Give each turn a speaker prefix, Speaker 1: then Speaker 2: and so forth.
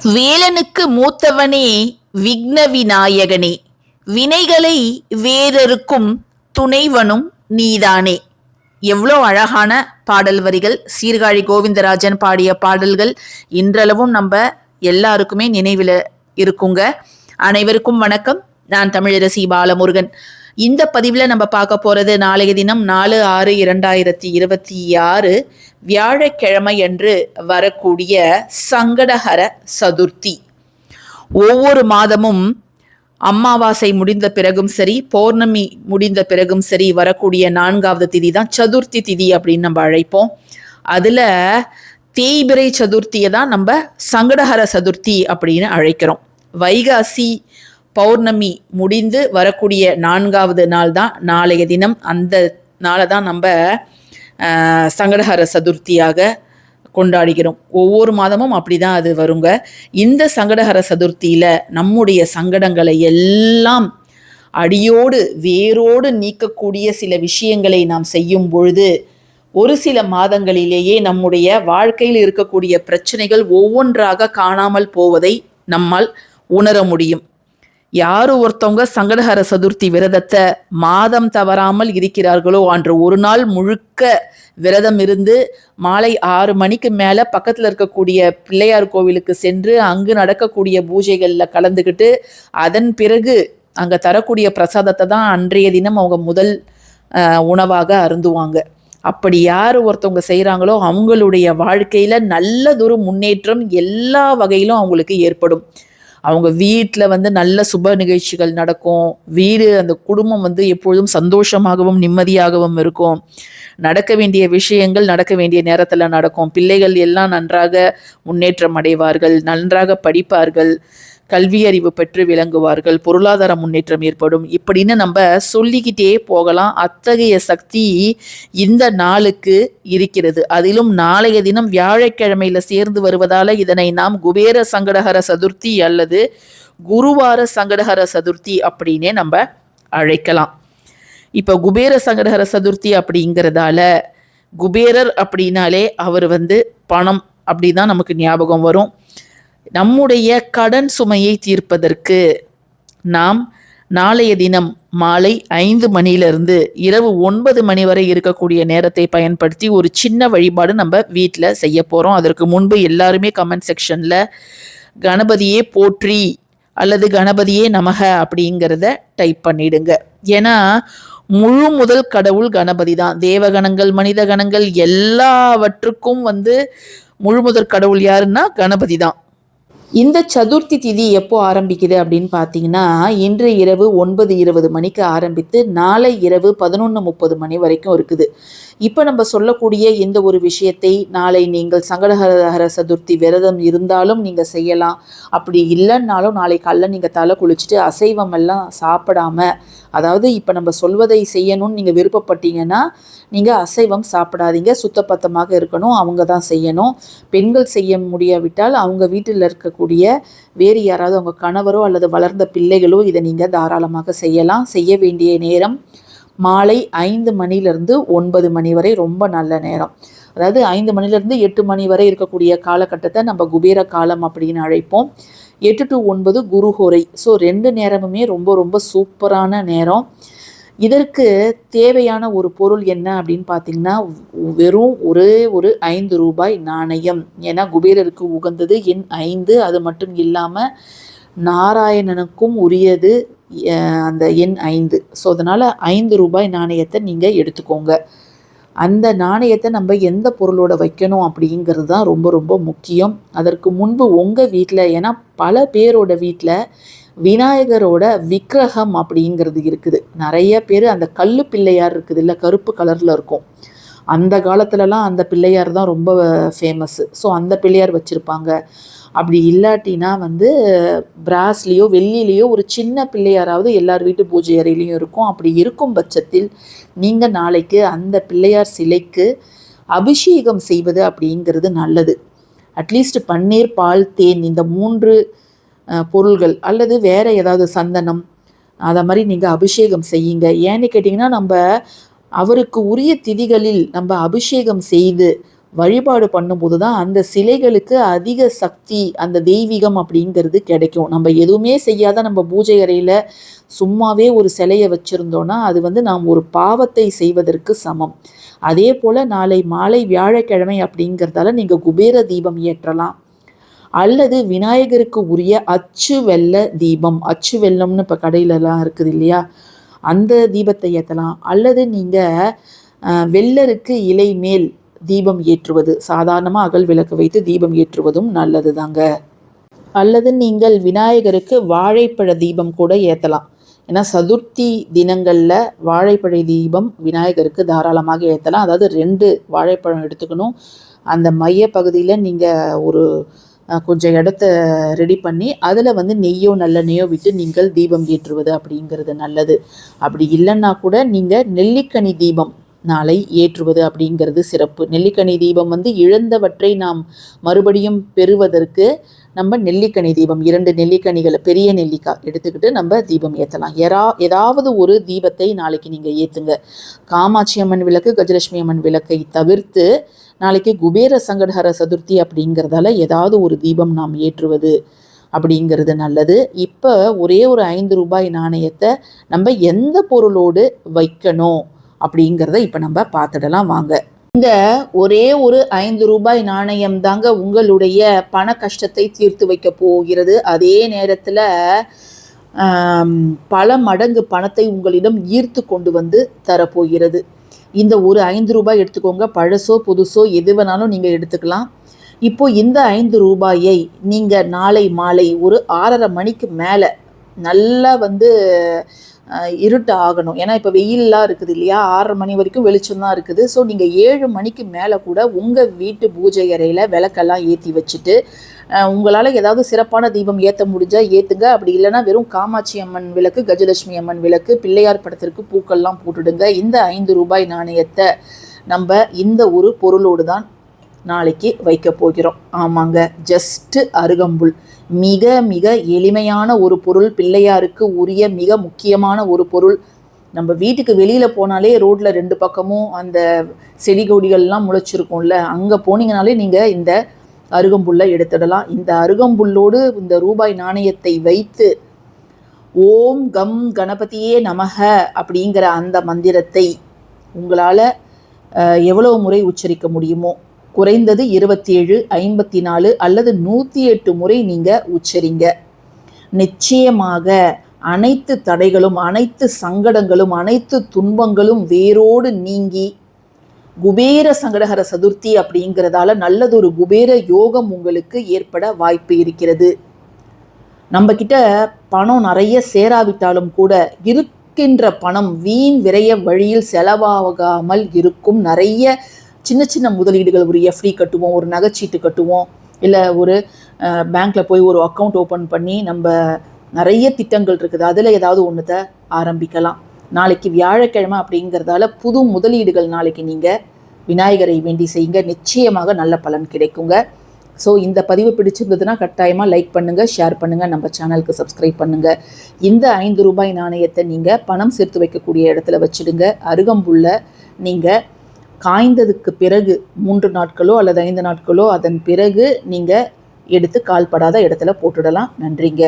Speaker 1: வேலனுக்கு மூத்தவனே விக்ன விநாயகனே, வினைகளை வேறறுக்கும் துணைவனும் நீதானே. எவ்வளோ அழகான பாடல் வரிகள்! சீர்காழி கோவிந்தராஜன் பாடிய பாடல்கள் இன்றளவும் நம்ம எல்லாருக்குமே நினைவில் இருக்குங்க. அனைவருக்கும் வணக்கம். நான் தமிழரசி பாலமுருகன். இந்த பதிவில் நம்ம பார்க்க போகிறது நாளைய தினம் 4/6/2026 வியாழக்கிழமை அன்று வரக்கூடிய சங்கடஹர சதுர்த்தி. ஒவ்வொரு மாதமும் அமாவாசை முடிந்த பிறகும் சரி, பௌர்ணமி முடிந்த பிறகும் சரி வரக்கூடிய 4வது திதி தான் சதுர்த்தி திதி அப்படின்னு நம்ம அழைப்போம். அதில் தேய்பிறை சதுர்த்தியை தான் நம்ம சங்கடஹர சதுர்த்தி அப்படின்னு அழைக்கிறோம். வைகாசி பௌர்ணமி முடிந்து வரக்கூடிய 4வது நாள் தான் நாளைய தினம். அந்த நாளை தான் நம்ம சங்கடஹர சதுர்த்தியாக கொண்டாடுகிறோம். ஒவ்வொரு மாதமும் அப்படிதான் அது வருங்க. இந்த சங்கடஹர சதுர்த்தியில நம்முடைய சங்கடங்களை எல்லாம் அடியோடு வேரோடு நீக்கக்கூடிய சில விஷயங்களை நாம் செய்யும் பொழுது ஒரு சில மாதங்களிலேயே நம்முடைய வாழ்க்கையில் இருக்கக்கூடிய பிரச்சனைகள் ஒவ்வொன்றாக காணாமல் போவதை நம்மால் உணர முடியும். யாரு ஒருத்தவங்க சங்கடஹர சதுர்த்தி விரதத்தை மாதம் தவறாமல் இருக்கிறார்களோ அன்று ஒரு நாள் முழுக்க விரதம் இருந்து மாலை 6 மணிக்கு மேலே பக்கத்தில் இருக்கக்கூடிய பிள்ளையார் கோவிலுக்கு சென்று அங்கு நடக்கக்கூடிய பூஜைகளில் கலந்துக்கிட்டு அதன் பிறகு அங்கே தரக்கூடிய பிரசாதத்தை தான் அன்றைய தினம் அவங்க முதல் உணவாக அருந்துவாங்க. அப்படி யார் ஒருத்தவங்க செய்கிறாங்களோ அவங்களுடைய வாழ்க்கையில் நல்லதொரு முன்னேற்றம் எல்லா வகையிலும் அவங்களுக்கு ஏற்படும். அவங்க வீட்டில் நல்ல சுப நிகழ்ச்சிகள் நடக்கும். வீடு, அந்த குடும்பம் எப்பொழுதும் சந்தோஷமாகவும் நிம்மதியாகவும் இருக்கும். நடக்க வேண்டிய விஷயங்கள் நடக்க வேண்டிய நேரத்தில் நடக்கும். பிள்ளைகள் எல்லாம் நன்றாக முன்னேற்றம் அடைவார்கள், நன்றாக படிப்பார்கள், கல்வி அறிவு பெற்று விளங்குவார்கள், பொருளாதார முன்னேற்றம் ஏற்படும். இப்படின்னு நம்ம சொல்லிக்கிட்டே போகலாம். அத்தகைய சக்தி இந்த நாளுக்கு இருக்கிறது. அதிலும் நாளைய தினம் வியாழக்கிழமையில சேர்ந்து வருவதால இதனை நாம் குபேர சங்கடஹர சதுர்த்தி அல்லது குருவார சங்கடஹர சதுர்த்தி அப்படின்னே நம்ம அழைக்கலாம். இப்போ குபேர சங்கடஹர சதுர்த்தி அப்படிங்கிறதால குபேரர் அப்படின்னாலே அவர் பணம் அப்படிதான் நமக்கு ஞாபகம் வரும். நம்முடைய கடன் சுமையை தீர்ப்பதற்கு நாம் நாளைய தினம் மாலை 5 மணியிலிருந்து இரவு 9 மணி வரை இருக்கக்கூடிய நேரத்தை பயன்படுத்தி ஒரு சின்ன வழிபாடு நம்ம வீட்டில் செய்ய போகிறோம். அதற்கு முன்பு எல்லாருமே கமெண்ட் செக்ஷனில் கணபதியே போற்றி அல்லது கணபதியே நமக அப்படிங்கிறத டைப் பண்ணிடுங்க. ஏன்னா முழு முதல் கடவுள் கணபதி தான். தேவகணங்கள், மனித கணங்கள் எல்லாவற்றுக்கும் முழு முதல் கடவுள் யாருன்னா கணபதி தான். இந்த சதுர்த்தி திதி எப்போ ஆரம்பிக்குது அப்படின்னு பார்த்தீங்கன்னா, இன்று இரவு 9:20 மணிக்கு ஆரம்பித்து நாளை இரவு 11:30 மணி வரைக்கும் இருக்குது. இப்போ நம்ம சொல்லக்கூடிய இந்த ஒரு விஷயத்தை நாளை நீங்கள் சங்கடஹர சதுர்த்தி விரதம் இருந்தாலும் நீங்கள் செய்யலாம். அப்படி இல்லைன்னாலும் நாளை காலைல நீங்கள் தலை குளிச்சுட்டு அசைவம் எல்லாம் சாப்பிடாம, அதாவது இப்போ நம்ம சொல்வதை செய்யணும்னு நீங்கள் விருப்பப்பட்டீங்கன்னா நீங்கள் அசைவம் சாப்பிடாதீங்க, சுத்தப்பத்தமாக இருக்கணும், அவங்க தான் செய்யணும். பெண்கள் செய்ய முடியாவிட்டால் அவங்க வீட்டில் இருக்கக்கூடிய வேறு யாராவது அவங்க கணவரோ அல்லது வளர்ந்த பிள்ளைகளோ இதை நீங்கள் தாராளமாக செய்யலாம். செய்ய வேண்டிய நேரம் மாலை 5 மணிலிருந்து 9 மணி வரை ரொம்ப நல்ல நேரம். அதாவது 5 மணிலிருந்து 8 மணி வரை இருக்கக்கூடிய காலகட்டத்தை நம்ம குபேர காலம் அப்படின்னு அழைப்போம். 8 to 9 குருஹோரை. ஸோ 2 நேரமுமே ரொம்ப ரொம்ப சூப்பரான நேரம். இதற்கு தேவையான ஒரு பொருள் என்ன அப்படின்னு பார்த்தீங்கன்னா, வெறும் ஒரே ஒரு 5 ரூபாய் நாணயம். ஏன்னா குபேரருக்கு உகந்தது எண் 5. அது மட்டும் இல்லாமல் நாராயணனுக்கும் உரியது அந்த எண் 5. ஸோ அதனால் 5 ரூபாய் நாணயத்தை நீங்கள் எடுத்துக்கோங்க. அந்த நாணயத்தை நம்ம எந்த பொருளோட வைக்கணும் அப்படிங்கிறது தான் ரொம்ப ரொம்ப முக்கியம். அதற்கு முன்பு உங்கள் வீட்டில், ஏன்னா பல பேரோட வீட்டில் விநாயகரோட விக்கிரகம் அப்படிங்கிறது இருக்குது. நிறைய பேர் அந்த கல்லு பிள்ளையார் இருக்குது இல்லை, கருப்பு கலரில் இருக்கும். அந்த காலத்துலலாம் அந்த பிள்ளையார் தான் ரொம்ப ஃபேமஸ்ஸு. ஸோ அந்த பிள்ளையார் வச்சுருப்பாங்க. அப்படி இல்லாட்டினா பிராஸ்லேயோ வெள்ளிலேயோ ஒரு சின்ன பிள்ளையாராவது எல்லார் வீட்டு பூஜை அறையிலையும் இருக்கும். அப்படி இருக்கும் பட்சத்தில் நீங்கள் நாளைக்கு அந்த பிள்ளையார் சிலைக்கு அபிஷேகம் செய்வது அப்படிங்கிறது நல்லது. அட்லீஸ்ட் பன்னீர், பால், தேன் இந்த 3 பொருள்கள் அல்லது வேறு ஏதாவது சந்தனம் அதை மாதிரி நீங்கள் அபிஷேகம் செய்யுங்க. ஏன்னு கேட்டிங்கன்னா, நம்ம அவருக்கு உரிய திதிகளில் நம்ம அபிஷேகம் செய்து வழிபாடு பண்ணும்போது தான் அந்த சிலைகளுக்கு அதிக சக்தி, அந்த தெய்வீகம் அப்படிங்கிறது கிடைக்கும். நம்ம எதுவுமே செய்யாத நம்ம பூஜை அறையில் சும்மாவே ஒரு சிலையை வச்சுருந்தோன்னா அது நாம் ஒரு பாவத்தை செய்வதற்கு சமம். அதே போல் நாளை மாலை வியாழக்கிழமை அப்படிங்கிறதால நீங்கள் குபேர தீபம் ஏற்றலாம். அல்லது விநாயகருக்கு உரிய அச்சு வெல்ல தீபம், அச்சு வெல்லம்னு இப்போ கடையிலலாம் இருக்குது இல்லையா, அந்த தீபத்தை ஏற்றலாம். அல்லது நீங்கள் வெள்ளருக்கு இலை மேல் தீபம் ஏற்றுவது, சாதாரணமாக அகல் விளக்கு வைத்து தீபம் ஏற்றுவதும் நல்லது தாங்க. அல்லது நீங்கள் விநாயகருக்கு வாழைப்பழ தீபம் கூட ஏற்றலாம். ஏன்னா சதுர்த்தி தினங்களில் வாழைப்பழ தீபம் விநாயகருக்கு தாராளமாக ஏற்றலாம். அதாவது 2 வாழைப்பழம் எடுத்துக்கணும். அந்த மைய பகுதியில் நீங்கள் ஒரு கொஞ்சம் இடத்த ரெடி பண்ணி அதில் நெய்யோ நல்லெண்ணெய்யோ விட்டு நீங்கள் தீபம் ஏற்றுவது அப்படிங்கிறது நல்லது. அப்படி இல்லைன்னா கூட நீங்கள் நெல்லிக்கனி தீபம் நாளை ஏற்றுவது அப்படிங்கிறது சிறப்பு. நெல்லிக்கனி தீபம் இழந்தவற்றை நாம் மறுபடியும் பெறுவதற்கு நம்ம நெல்லிக்கனி தீபம் 2 நெல்லிக்கனிகளை பெரிய நெல்லிக்காய் எடுத்துக்கிட்டு நம்ம தீபம் ஏற்றலாம். ஏதாவது ஒரு தீபத்தை நாளைக்கு நீங்கள் ஏற்றுங்க. காமாட்சி அம்மன் விளக்கு, கஜலட்சுமி அம்மன் விளக்கை தவிர்த்து நாளைக்கு குபேர சங்கடஹர சதுர்த்தி அப்படிங்கிறதால ஏதாவது ஒரு தீபம் நாம் ஏற்றுவது அப்படிங்கிறது நல்லது. இப்போ ஒரே ஒரு 5 ரூபாய் நாணயத்தை நம்ம எந்த பொருளோடு வைக்கணும் அப்படிங்கிறத இப்போ நம்ம பார்த்துடலாம் வாங்க. இந்த ஒரே ஒரு 5 ரூபாய் நாணயம் தாங்க உங்களுடைய பண கஷ்டத்தை தீர்த்து வைக்க போகிறது. அதே நேரத்தில் பல மடங்கு பணத்தை உங்களிடம் ஈர்த்து கொண்டு தரப்போகிறது. இந்த ஒரு 5 ரூபாய் எடுத்துக்கோங்க. பழசோ புதுசோ எது வேணாலும் நீங்கள் எடுத்துக்கலாம். இப்போது இந்த 5 ரூபாயை நீங்கள் நாளை மாலை ஒரு 6:30 மணிக்கு மேலே நல்லா இருட்டு ஆகணும். ஏன்னா இப்போ வெயிலெலாம் இருக்குது இல்லையா, 6:30 மணி வரைக்கும் வெளிச்சம் தான் இருக்குது. ஸோ நீங்கள் 7 மணிக்கு மேலே கூட உங்கள் வீட்டு பூஜை அறையில் விளக்கெல்லாம் ஏற்றி வச்சுட்டு உங்களால் ஏதாவது சிறப்பான தீபம் ஏற்ற முடிஞ்சால் ஏற்றுங்க. அப்படி இல்லைனா வெறும் காமாட்சி அம்மன் விளக்கு, கஜலட்சுமி அம்மன் விளக்கு, பிள்ளையார் படத்திற்கு பூக்கள்லாம் போட்டுடுங்க. இந்த 5 ரூபாய் நாணயத்தை நம்ம இந்த ஒரு பொருளோடு தான் நாளைக்கு வைக்க போகிறோம். ஆமாங்க, ஜஸ்ட்டு அருகம்புல். மிக மிக எளிமையான ஒரு பொருள், பிள்ளையாருக்கு உரிய மிக முக்கியமான ஒரு பொருள். நம்ம வீட்டுக்கு வெளியில் போனாலே ரோட்டில் 2 பக்கமும் அந்த செடி கொடிகள்லாம் முளைச்சிருக்கும்ல, அங்கே போனீங்கனாலே நீங்கள் இந்த அருகம்புல்லை எடுத்துடலாம். இந்த அருகம்புல்லோடு இந்த ரூபாய் நாணயத்தை வைத்து ஓம் கம் கணபதியே நமக அப்படிங்கிற அந்த மந்திரத்தை உங்களால் எவ்வளவு முறை உச்சரிக்க முடியுமோ, குறைந்தது 27, 54 அல்லது 108 முறை நீங்கள் உச்சரிங்க. நிச்சயமாக அனைத்து தடைகளும், அனைத்து சங்கடங்களும், அனைத்து துன்பங்களும் வேரோடு நீங்கி குபேர சங்கடஹர சதுர்த்தி அப்படிங்கிறதால நல்லதொரு குபேர யோகம் உங்களுக்கு ஏற்பட வாய்ப்பு இருக்கிறது. நம்ம கிட்ட பணம் நிறைய சேராவிட்டாலும் கூட இருக்கின்ற பணம் வீண் விரைய வழியில் செலவாகாமல் இருக்கும். நிறைய சின்ன சின்ன முதலீடுகள், ஒரு எஃப்டி கட்டுவோம், ஒரு நகைச்சீட்டு கட்டுவோம், இல்லை ஒரு பேங்க்கில் போய் ஒரு அக்கௌண்ட் ஓப்பன் பண்ணி நம்ம நிறைய திட்டங்கள் இருக்குது, அதில் ஏதாவது ஒன்றுத்தை ஆரம்பிக்கலாம். நாளைக்கு வியாழக்கிழமை அப்படிங்கிறதால புது முதலீடுகள் நாளைக்கு நீங்கள் விநாயகரை வேண்டி செய்யுங்க. நிச்சயமாக நல்ல பலன் கிடைக்குங்க. ஸோ இந்த பதிவு பிடிச்சிருந்ததுன்னா கட்டாயமாக லைக் பண்ணுங்கள், ஷேர் பண்ணுங்கள், நம்ம சேனலுக்கு சப்ஸ்கிரைப் பண்ணுங்கள். இந்த 5 ரூபாய் நாணயத்தை நீங்கள் பணம் சேர்த்து வைக்கக்கூடிய இடத்துல வச்சுடுங்க. அருகம்புல்லை நீங்கள் காய்ந்ததுக்கு பிறகு 3 நாட்களோ அல்லது 5 நாட்களோ அதன் பிறகு நீங்கள் எடுத்து கால்படாத இடத்துல போட்டுடலாம். நன்றிங்க.